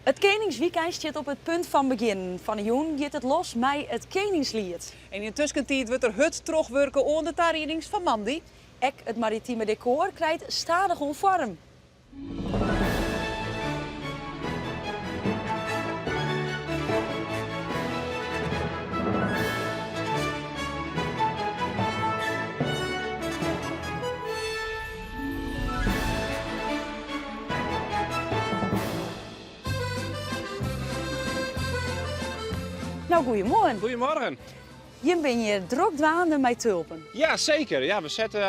Het Koningsweekend zit op het punt van begin. Van de joen gaat het los met het Koningslied. En in de tussentijd wordt er hut terugwerken onder de tariening van Mandy. Ek het maritieme decor krijgt stadig vorm. Nou, goedemorgen. Goedemorgen. Je bent hier druk dwaande met tulpen. Ja, zeker. Ja, we zetten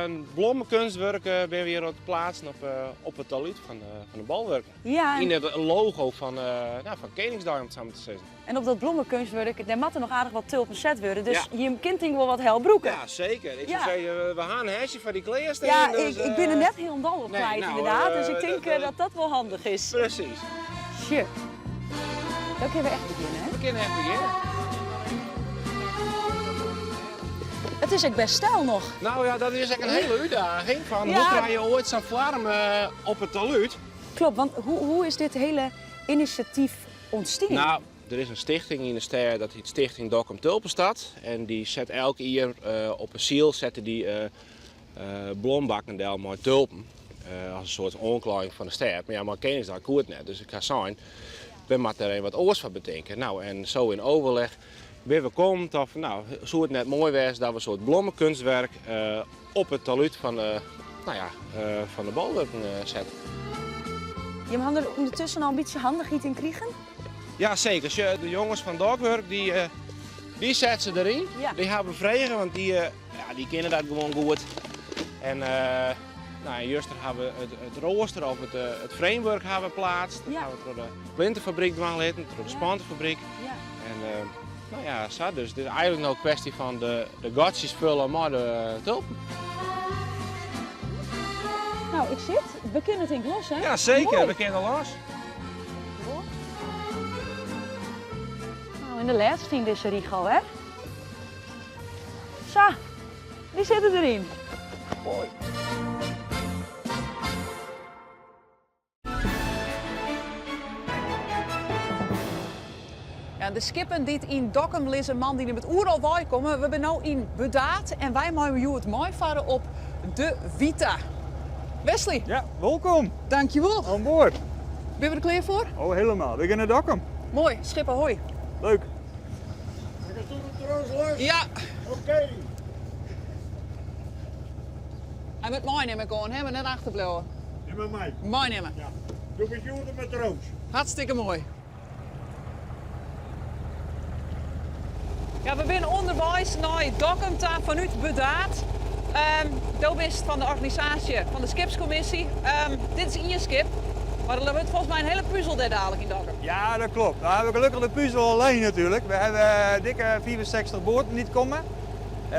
een bloemenkunstwerk weer op plaatsen op het talud van de balwerken. Ja, In het logo van Koningsdag, om het samen te zeggen. en op dat bloemenkunstwerk, daar moeten nog aardig wat tulpen zet worden. Dus Ja. je kunt hier wel wat hel broeken. Ja, zeker. Ik Ja. zou zeggen, we gaan een hesje van die kleersten. Ja, dus, ik ben er net heel dol op nee, kwijt nou, inderdaad. Dus ik denk dat, dat dat wel handig is. Precies. Shit. Dan kunnen we echt beginnen, hè? We kunnen echt beginnen. Het is echt best stijl nog. Nou ja, dat is echt een hele uitdaging. Van, Ja. Hoe krijg je ooit zo'n vorm op het talud? Klopt, want hoe is dit hele initiatief ontstaan? Nou, er is een stichting in de ster, dat heet Stichting Dokkum Tulpenstad. En die zet elk jaar op een ziel zetten die bloembakken met tulpen. Als een soort onkleiding van de ster. Maar ja, maar Koningsdag koe het net. Dus ik ga zijn, we moeten er wat oors van bedenken. Nou, en zo in overleg weer we komt of nou, zou het net mooi was dat we een soort bloemenkunstwerk op het talud van de balwerken zetten. Je mag er ondertussen al een beetje handigheid in krijgen. Ja, zeker. Als je de jongens van Dogwork, die zetten ze erin. Ja. Die hebben vregen, want die kennen dat gewoon goed. En juist hebben we het rooster of het framework hebben geplaatst. Dat Ja. hebben we door de plintenfabriek dwanglitten, door de Ja. spantenfabriek. Ja. En zo dus. Het is eigenlijk nog een kwestie van de gotjes vullen maar de tulpen. Nou, ik zit. We kunnen het in glas, hè? Ja, zeker. Mooi. We kennen los. Nou, in de laatste vind deze Rigo, hè? Zo, die zitten erin. Mooi. Ja, de skippen die in Dokkum liggen, man die er met oeral bij komen. We zijn nu in Bedaat en wij maken jou het mooi varen op de Vita. Wesley, Ja, welkom dankjewel. aan boord. Ben je er klaar voor? Oh, helemaal. We gaan Dokkum. Mooi, schip ahoy. Leuk. Ja, Oké. hij moet mooi nemen gewoon, hè, maar net achterblijven. En met mij. Mooi nemen. Ja. Doe met jullie met de roos. Hartstikke mooi. Ja, we zijn onderwijs naar Dokkum vanuit Bedaat. Dat is van de organisatie van de skipscommissie. Dit is in je skip, maar er wordt volgens mij een hele puzzel daar dadelijk in Dokkum. Ja, dat klopt. Nou hebben we gelukkig de puzzel alleen natuurlijk. We hebben dikke 64 boten niet komen.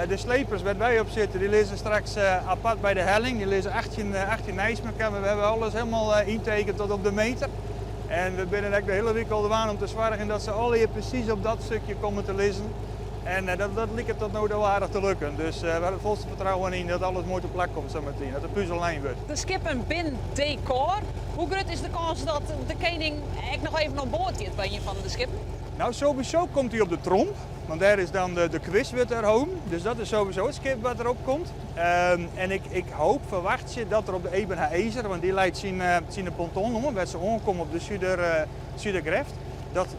De slepers waar wij op zitten, die lezen straks apart bij de helling. Die lezen 18 ijsmekken. We hebben alles helemaal intekend tot op de meter. En we zijn eigenlijk de hele week al aan om te zorgen dat ze alle hier precies op dat stukje komen te lezen. En dat lijkt het tot nu wel aardig te lukken. Dus we hebben het volste vertrouwen in dat alles mooi te plek komt zo meteen. Dat de puzzel lijn wordt. De skippen bin decor. Hoe groot is de kans dat de koning echt nog even aan boord zit bij een van de skippen? Nou, sowieso komt hij op de tromp. Want daar is dan de quiz wordt er home. Dus dat is sowieso het skip wat erop komt. En ik verwacht je dat er op de Eben Ezer, want die leidt zijn ponton om, waar ze aankomen op de Zuidergreft,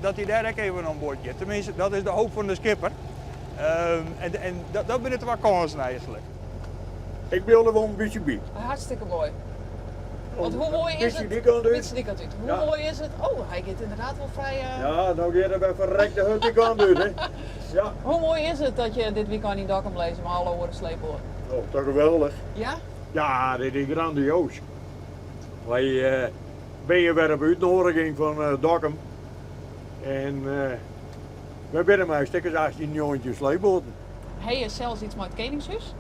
dat hij daar ook even aan boord zit. Tenminste, dat is de hoop van de skipper. En dat ben het wel kansen eigenlijk. Ik wilde wel een beetje bij. Hartstikke mooi. Want hoe mooi is het? Die kant uit. Beetje die kant uit. Hoe Ja. mooi is het? Oh, hij gaat inderdaad wel vrij... Ja, nou gaat er bij verrekte hut die kant uit, hè. Ja, Hoe mooi is het dat je dit weekend in Dokkum leest, maar alle oren slepen hoor? oh, toch geweldig. Ja? Ja, dit is grandioos. Wij ben je weer op uitnodiging van Dokkum. En we zijn maar stikkers 18 jongetje sleepboten. Heb je zelfs iets met het Koningshuis?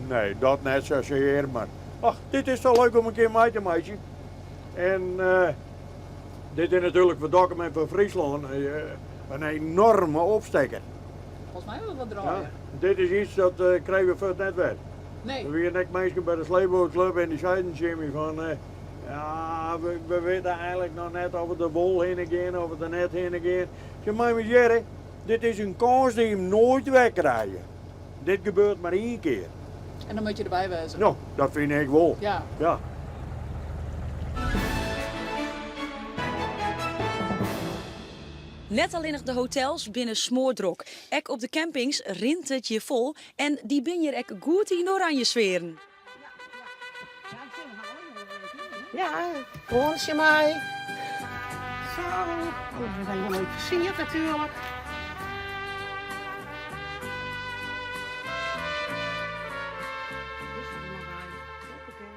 Nee, dat net zozeer, maar ach, dit is zo leuk om een keer mee te maken. En dit is natuurlijk voor Dokkum en voor Friesland een enorme opsteker. Volgens mij wil het wat Ja, draaien. dit is iets dat krijgen we voor het net weg. Nee. Er weer net mensen bij de sleepbootclub en die zeiden Jimmy van ja, maar we weten eigenlijk nog net of we de wol heen gaan, of we er net heen gaan. Je mag me zeggen, dit is een kans die je hem nooit wegkrijgt. Dit gebeurt maar 1 keer. En dan moet je erbij wezen. Nou, dat vind ik wel. Ja. Ja. Net al in de hotels binnen smoordrok. Ek op de campings rint het je vol en die ben je ek goed in oranje sferen. Ja, onsje mij. Zo, we zijn wel leuk versierd natuurlijk.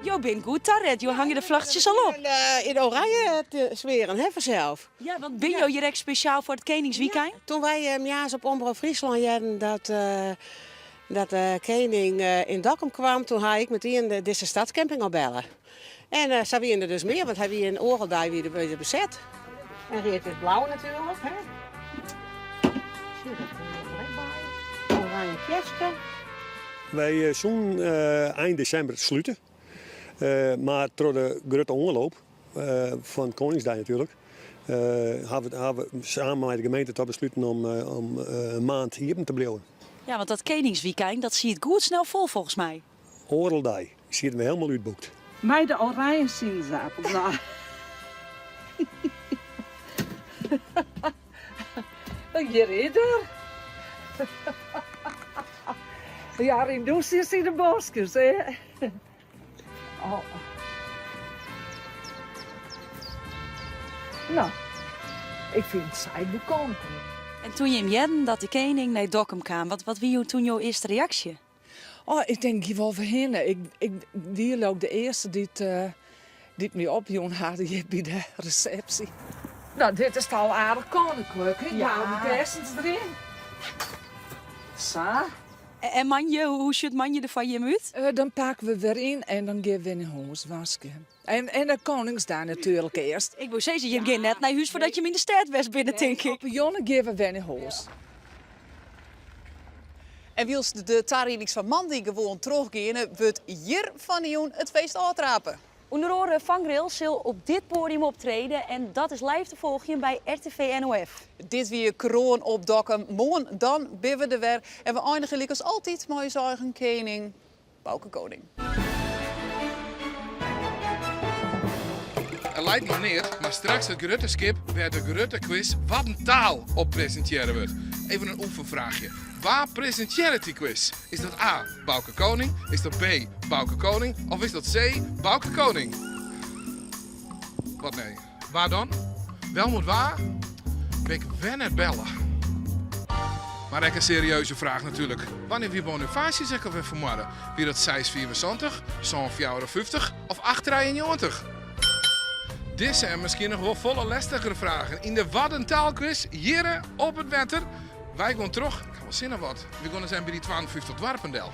Jo ben goed tarret, jo hang je de vlaggetjes al op. In oranje te zweren, hè, vanzelf. Ja, want ben je hier echt speciaal voor het Koningsweekend? Toen wij jaars op Omroep Friesland hadden dat de koning in Dokkum kwam, toen had ik meteen deze stadscamping al bellen. En zo wie er dus meer, want hij wie in Oreldij weer bezet. En reed is blauw natuurlijk, hè. Zie je dat er bij? Oranje kerstje. Wij zouden eind december sluiten. Maar door de grote ongeloop van Koningsdag natuurlijk, hebben we samen met de gemeente toch besloten om een maand hier te blijven. Ja, want dat Koningsweekend, dat zie je het goed snel vol volgens mij. Oreldij zitten we helemaal uitboekt. Mij de oranje sinaasappels. Nou. Je ridder. Ja, in doosjes in de bosjes, hè. Oh. Nou, ik vind het saai bekomen. En toen je hem jedden dat de koning naar Dokkum kwam, wat wie toen jouw eerste reactie? Oh, ik denk hier wel verhinnen. Die ook de eerste die het me opjoen hadden hier bij de receptie. Nou, dit is al aardig koninklijk. Ik hou de kersens erin. Zo. En manje, hoe ziet manje er van je uit? Dan pakken we weer in en dan gaan we in huis wasken. En de Koningsdag natuurlijk eerst. Ik wil zeggen, je gaat net naar huis voordat je hem in de stad was binnen, denk ik. Op jongen gaan we weer in huis. En wils de tarieling van man die gewoon teruggaan, wordt hier van de joen het feest uitrapen. Onder andere Vangrail zal op dit podium optreden en dat is live te volgen bij RTV NOF. Dit weer kroon op Dokkum. Morgen dan ben we er weer. En we eindigen als altijd met je eigen koning, Bouke Koning. Het lijkt nog neer, maar straks het Grutte skip werd de Grutte quiz wat een taal op presenteren wordt. Even een oefenvraagje. Waar presenteert die quiz? Is dat A, Bouke Koning? Is dat B, Bouke Koning? Of is dat C, Bouke Koning? Wat nee? Waar dan? Wel moet waar? Ik ben net bellen. Maar echt een serieuze vraag natuurlijk. Wanneer wie Bonifacie zeggen we vanmorgen? Wie dat 6,74, 7,50 of 8,93? Dit zijn misschien nog wel volle lastigere vragen. In de Wat een taalquiz, hier op het wetter. Wij gaan terug, ik ga wel zinnen wat. We gaan zijn bij die 52 Dwarpendel.